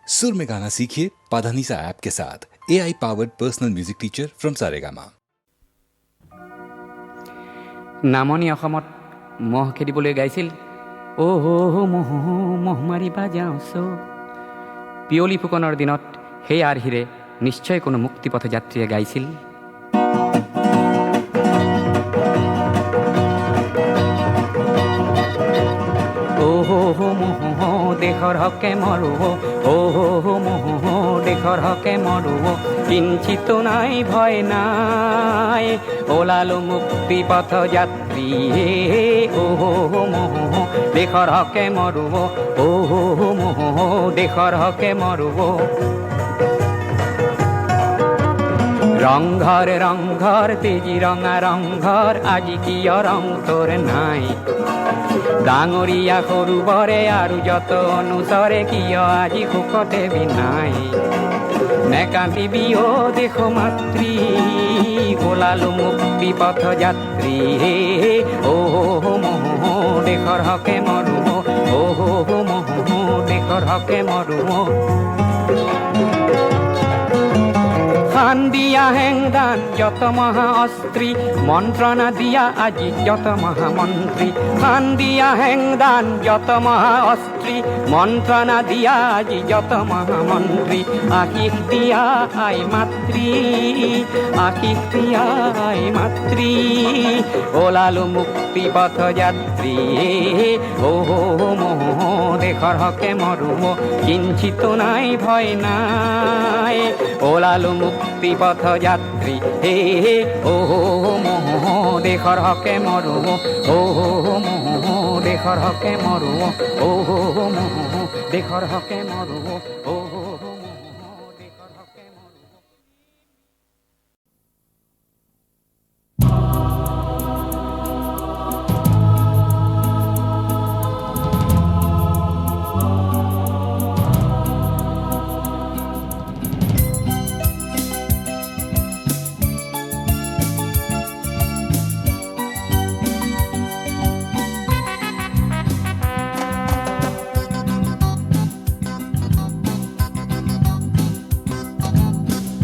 सुर में गाना सीखिए पाधानीसा ऐप के साथ AI powered personal music teacher from Saregama. নামনি অসমত মহ খেদিবলৈ গাইছিল অ' মহ মহ মাৰিবা যাওঁছো। পিয়লি ফুকনৰ দিনত সেই আৰ্হিৰে নিশ্চয় কোনো মুক্তিপথ যাত্ৰীয়ে গাইছিল। মহ দেশৰ হকে মৰো মহ দেশৰ হকে মৰো কিঞ্চিত নাই ভয় নাই ওলালো মুক্তি পথ যাত্ৰী মহ দেশৰ হকে মৰো মহ দেশৰ হকে মৰো। ৰংঘৰ ৰংঘৰ তেজি ৰঙা ৰংঘৰ আজি কিয় ৰং তোৰ নাই ডাঙৰীয়া সৰু বৰে আৰু যত অনুচৰে কিয় আজি সুখতে বিনাই নেকান্দিবি অ দেশ মাতৃ ওলালো মুক্তি পথ যাত্ৰী মহ দেশৰ হকে মৰো মহ দেশৰ হকে মৰো। খান দিয়া হেংদান যত মহা অস্ত্রী মন্ত্রণা দিয়া আজি যত মহামন্ত্রী খান দিয়া হেংদান যত মহা অস্ত্রী মন্ত্রণা দিয়া আজি যত মহামন্ত্রী আশিস দিয়া আই মাতৃ আশিস দিয়া আই মাতৃ ওলালো মুক্তি পথ যাত্রী মহ দেশৰ হকে মৰো কিঞ্চিত নাই ভয় নাই ওলালো মুক্তি পথ যাত্ৰী মহ দেশৰ হকে মৰো মহ দেশৰ হকে মৰো মহ দেশৰ হকে মৰো মহ দেশৰ হকে মৰো।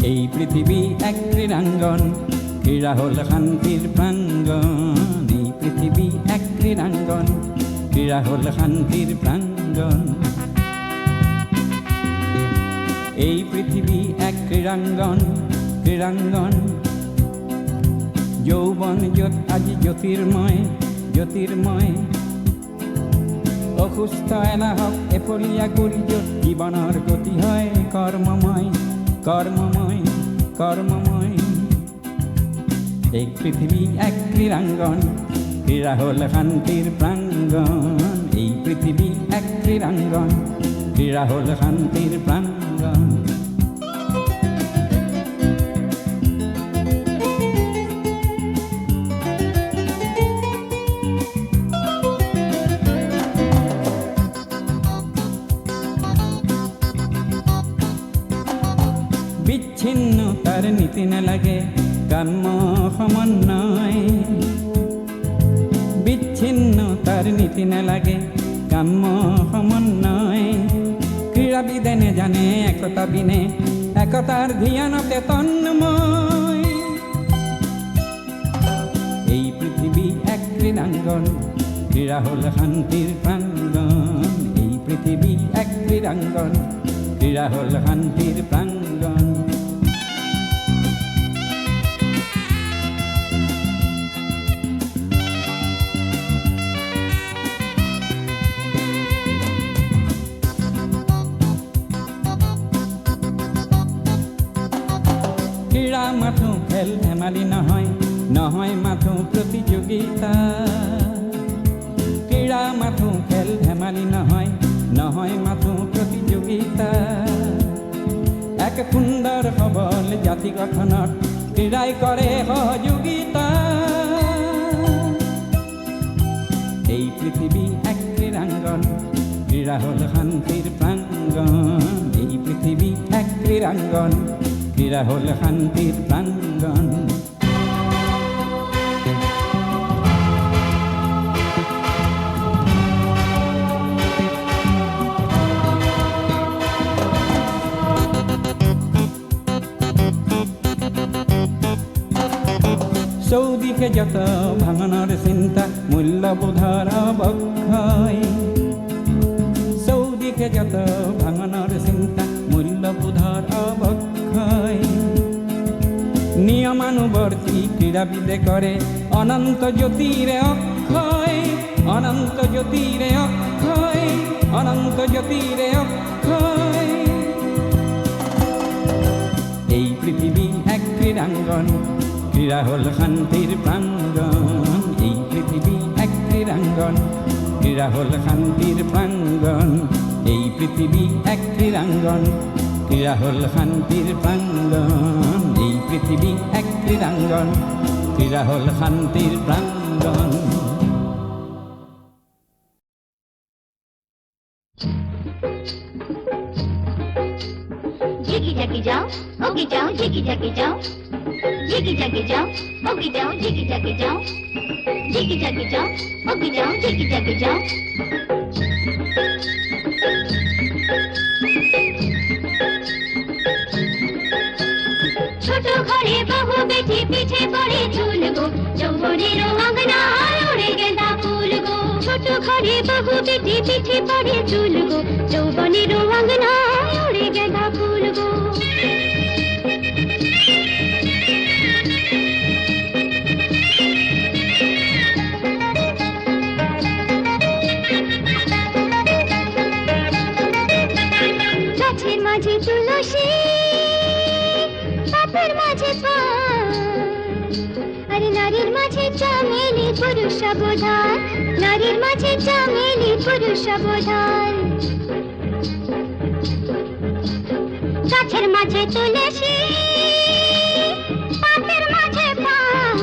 এই পৃথিবী এক ক্রীড়াঙ্গন ক্রীড়া হল শান্তির প্রাঙ্গন এই পৃথিবী এক ক্রীড়াঙ্গন ক্রীড়া হল শান্তির প্রাঙ্গন এই পৃথিবী এক ক্রীড়াঙ্গন ক্রীড়াঙ্গন যৌবন যত আজি জ্যোতির্ময় জ্যোতির্ময় অসুস্থ এলাহক এফলীয়া কৰি যত জীৱনৰ গতি হয় কৰ্মময় কর্মময় কর্মময় এই পৃথিবী এক ক্রীড়াঙ্গন ক্রীড়া হল শান্তির প্রাঙ্গন এই পৃথিবী এক ক্রীড়াঙ্গন ক্রীড়া হল শান্তির প্রাঙ্গন। বিচ্ছিন্নতার নীতি নালাগে কাম্য সমন্বয় বিচ্ছিন্নতার নীতি নালাগে কাম্য সমন্বয় ক্রীড়াবিদে জানে একতা বিনে একতার ধ্যানতে তন্ময় এই পৃথিবী এক ক্রীড়াঙ্গন ক্রীড়া হল শান্তির প্রাঙ্গন এই পৃথিবী এক ক্রীড়াঙ্গন ক্রীড়া হল শান্তির প্রাঙ্গন। ক্রীড়া মাথো খেল ধেমালি নহয় নহয় মাথো প্রতিযোগিতা ক্রীড়া মাথো খেল ধেমালি নহয় নহয় মাথো প্রতিযোগিতা এক সুন্দৰ সবল জাতি গঠনত ক্ৰীড়াই কৰে সহযোগিতা এই পৃথিৱী এক ক্ৰীড়াঙ্গন ক্ৰীড়া হল শান্তিৰ প্ৰাঙ্গন এই পৃথিৱী এক ক্ৰীড়াঙ্গন ক্ৰীড়া হল শান্তিৰ প্ৰাঙ্গন। চৌদিকে যত ভাঙানোর চিন্তা মূল্যবোধর অবক্ষয়, চৌদিকে যত ভাঙানোর চিন্তা মূল্যবোধর অবক্ষয়। নিয়মানুবর্তী ক্রীড়াবিদে করে অনন্ত জ্যোতিরে অক্ষয়, অনন্ত জ্যোতিরে অক্ষয়, অনন্ত জ্যোতিরে অক্ষয়। এই পৃথিবী এক ক্রীড়াঙ্গন, ক্রীড়া হল শান্তির প্রাঙ্গণ। এই পৃথিবী এক ক্রীড়াঙ্গন, ক্রীড়া হল শান্তির প্রাঙ্গণ। এই পৃথিবী এক ক্রীড়াঙ্গন, ক্রীড়া হল শান্তির প্রাঙ্গণ। এই পৃথিবী এক ক্রীড়াঙ্গন, ক্রীড়া হল শান্তির প্রাঙ্গণ। जिगी जागी जाओ, ओगी जाओ, जिगी जागी जाओ, जिगी जागी जाओ, ओगी जाओ, जिगी जागी जाओ, जिगी जागी जाओ, ओगी जाओ, जिगी जागी जाओ। ছোট ঘরে বহু বেটি পিঠে পড়ে ঝুল গো, যৌবনের অঙ্গনায় ওড়ে গেঁদা ফুল গো। ছোট ঘরে বহু বেটি পিঠে পড়ে ঝুল গো, যৌবনের অঙ্গনায় ওড়ে গেঁদা ফুল গো। গাছের মাঝে তুলসী, পাপের মাঝে পান, আরে নারীর মাঝে চামেলি পুরুষ অবধান, নারীর মাঝে চামেলি পুরুষ অবধান। গাছের মাঝে তুলসী, পাপের মাঝে পান,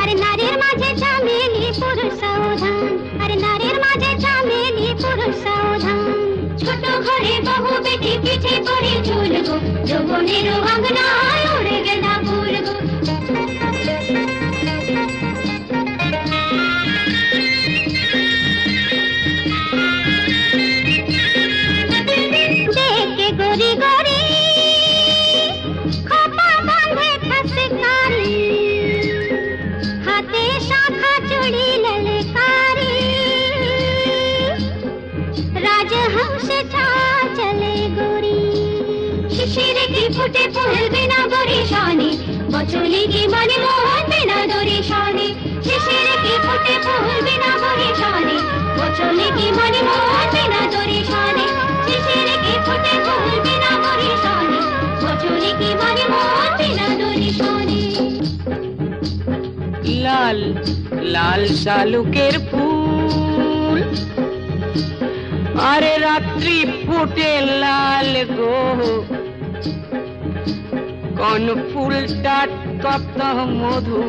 আরে নারীর মাঝে চামেলি পুরুষ অবধান, আরে নারীর মাঝে চামেলি পুরুষ অবধান। ছোট ঘরে বহু বেটি পিঠে পড়ে ঝুল গো, যৌবনের অঙ্গনায় ওড়ে গেঁদা ফুল গো। দেখে গড়ি গড়ি খোপা বাঁধে খাসে কারি, হাতে শাখা চুড়ি ললকারি, রাজহংসে চলে গড়ি। শিশিরে কি ফুটে ফুলবে না গড়ি শানে, বচলে কি মনে মোহনবে না দড়ি শানে। শিশিরে কি ফুটে ফুলবে না গড়ি শানে, বচলে কি মনে মোহনবে না দড়ি শানে। শিশিরে কি ফুটে ফুলবে না গড়ি শানে, বচলে কি মনে মোহনবে না দড়ি শানে। লাল লাল শালুকের ফুল, আরে রাত্রি ফুটে লাল গো, কোন ফুলটা কত মধু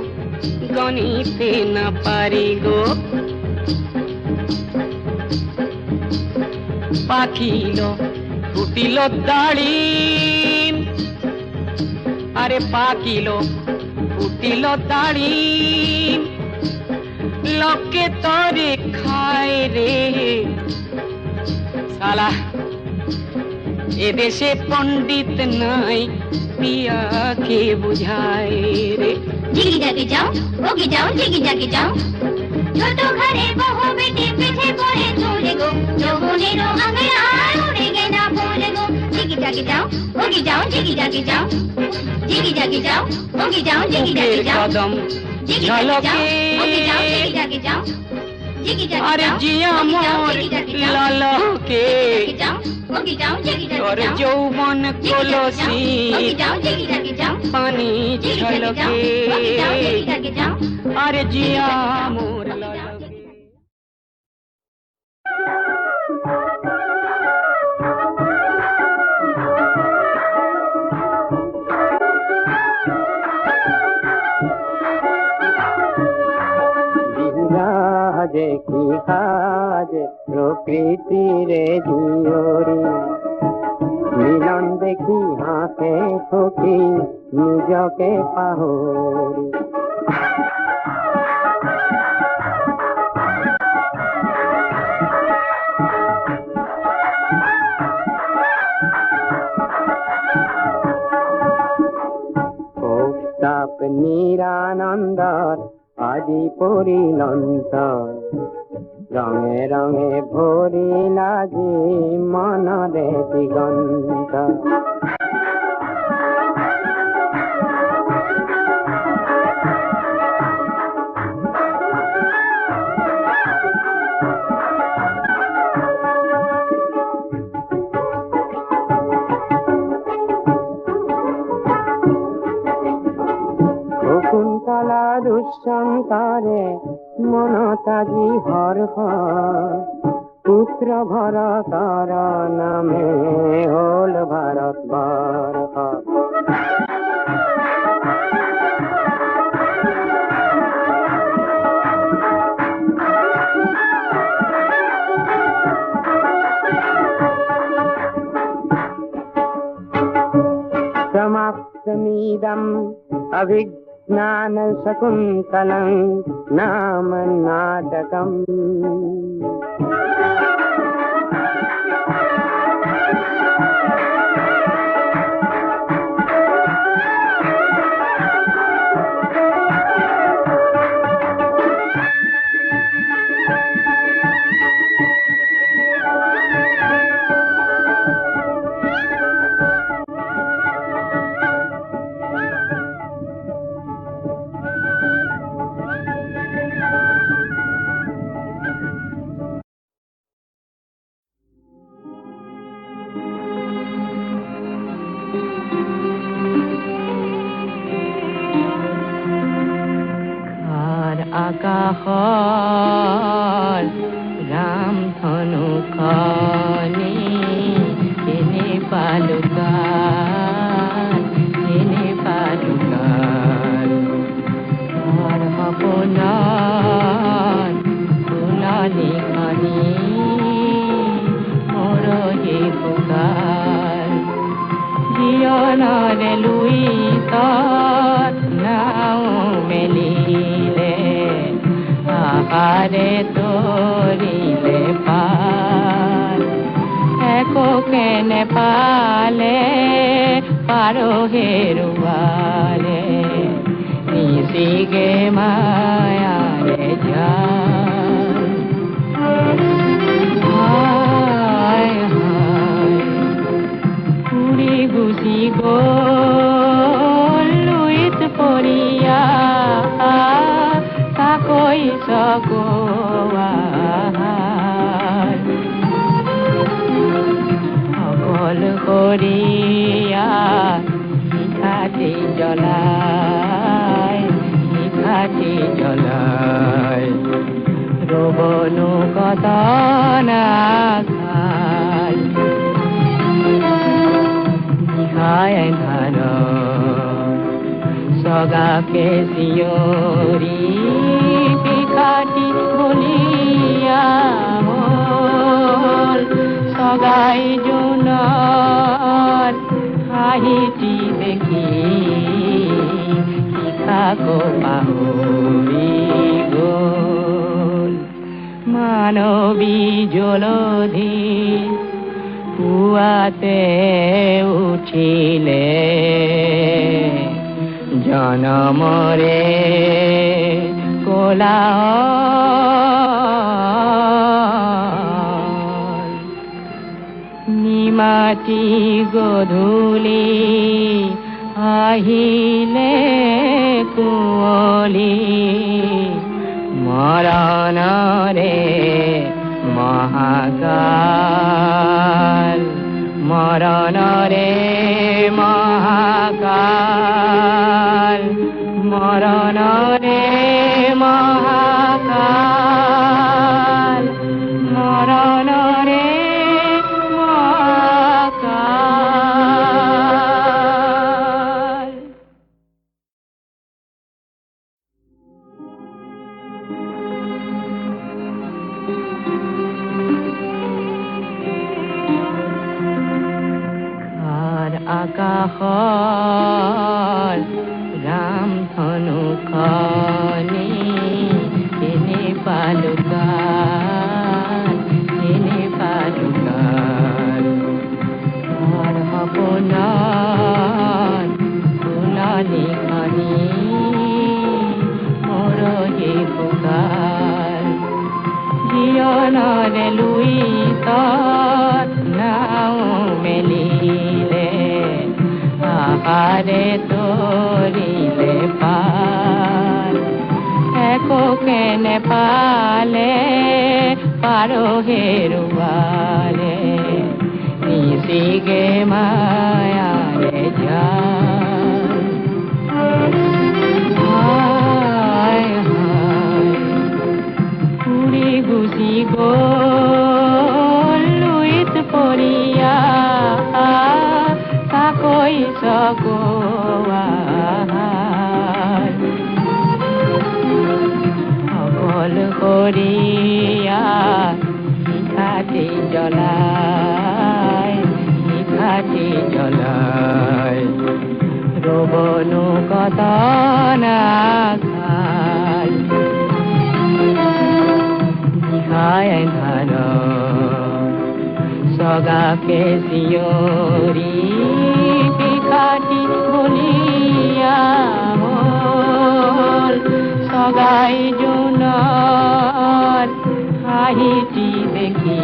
গনিতে না পারি গো। পাখিল ফুটিল দাড়িম, আরে পাখিল ফুটিল দাড়িম, লোকে তরে খায় রে শালা। এদেশে পণ্ডিত নাই, পিয়াকে বুঝায় রে। জিগি জাগি যাও, ওগি যাও, জিগি জাগি যাও। ছোট ঘরে বহু বেটি পিঠে পড়ে ঝুল গো, যৌবনের অঙ্গনায় ওড়ে গেঁদা ফুল গো। জিগি জাগি যাও, ওগি যাও, জিগি জাগি যাও, জিগি জাগি যাও, ওগি যাও, জিগি জাগি যাও। কদম জিগি জাগি যাও, ঝলকে ওগি যাও, জিগি জাগি যাও, জিগি জাগি আরে যাও, জিয়া ওগি যাও, মোর জিগি জাগি যাও, লালকে, জিগি যাও, ওগি যাও, জিগি জাগি তোর যাও। যৌবন কলসি ওগি যাও, জিগি জাগি যাও, পানি জিগি জাগি যাও, ঝলকে, ওগি যাও, জিগি জাগি যাও। আরে জিয়া মোর লালকে। বিরাজে কি কাজে প্রকৃতিরে জিওরি, মিলন দেখি হাসে সখী নিজকে পাহরি। তাপ নিরানন্দ সুন্দর আজি পৰিলন্তৰ ৰঙে ৰঙে ভৰিল আজি মনৰে দিগন্ত শকুন্তলা দুষ্যন্তৰে মনত আজি হৰ্ষ পুত্ৰ ভৰতৰ নামে হল ভাৰতবৰ্ষ समाप्तमिदम् अभिज्ञान शकुन्तलं नाम नाटकम् আকাশৰ ৰাম ধনুখনি এনে পালুকান মোৰ সপোনত ফুলনিখনি মৰহি পুকাৰ জীৱনৰে লুইছত নাও মেলিলে আহারে তরিলে পাল একো কেনে পালে পারো হেরুয়ালে নিশিগে মায়ারে যান হায় হায় উড়ি গুছি গল লুইত পরিয়া তাকৈ সগোৱাৰ সকল কৰিয়া শিখাটি জ্বলাই ৰবনো কতনা খাল নিশায় ধান সগাকে চিঞৰি পিকাটি বলিয়া হল সগাই জোনৰ হাঁহিটি দেখি শিখাকো পাহৰি গল মানৱী জলধি পুৱাতে উঠিলে জনমৰে কোলাহল নিমাতি গধূলি আহিলে কুঁৱলী মৰণৰে মহাকাল মৰণৰে মহাকাল মৰণৰে মহাকাল মৰণৰে মহাকাল আকাশৰ ৰাম ধনুখনি এনে পালুকান মোৰ সপোনত ফুলনিখনি আরে তরিলে পাল একো কেনে পালে পারো হেরুয়ালে নিশিগে মায়ারে যায় হায় হায় উড়ি গুছি গ'ল লুইত পৰিয়া তাকৈ চকোৱাৰ অকল কৰিয়া শিখাটি জ্বলাই ৰবনো কতনা খাল নিশায় ধান সগাকে চিঞৰি পিখাটি বলিয়া হ'ল সগাই জোনৰ হাঁহিটি দেখি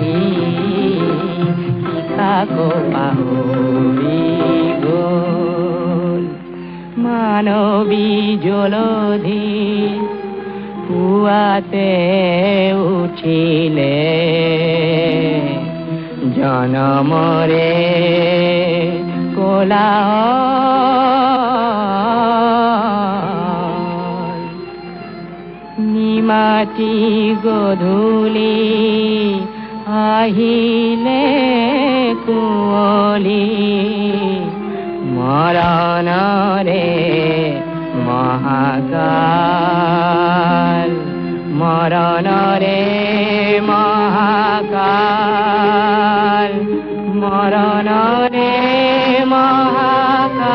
শিখাকো পাহৰি গ'ল মানৱী জলধি পুৱাতে উঠিলে জনমৰে কোলাহল নিমাতি গধূলি আহিলে কুঁৱলী মৰণৰে মহাকাল মৰণৰে মহাকাল মৰণৰে মহাকাল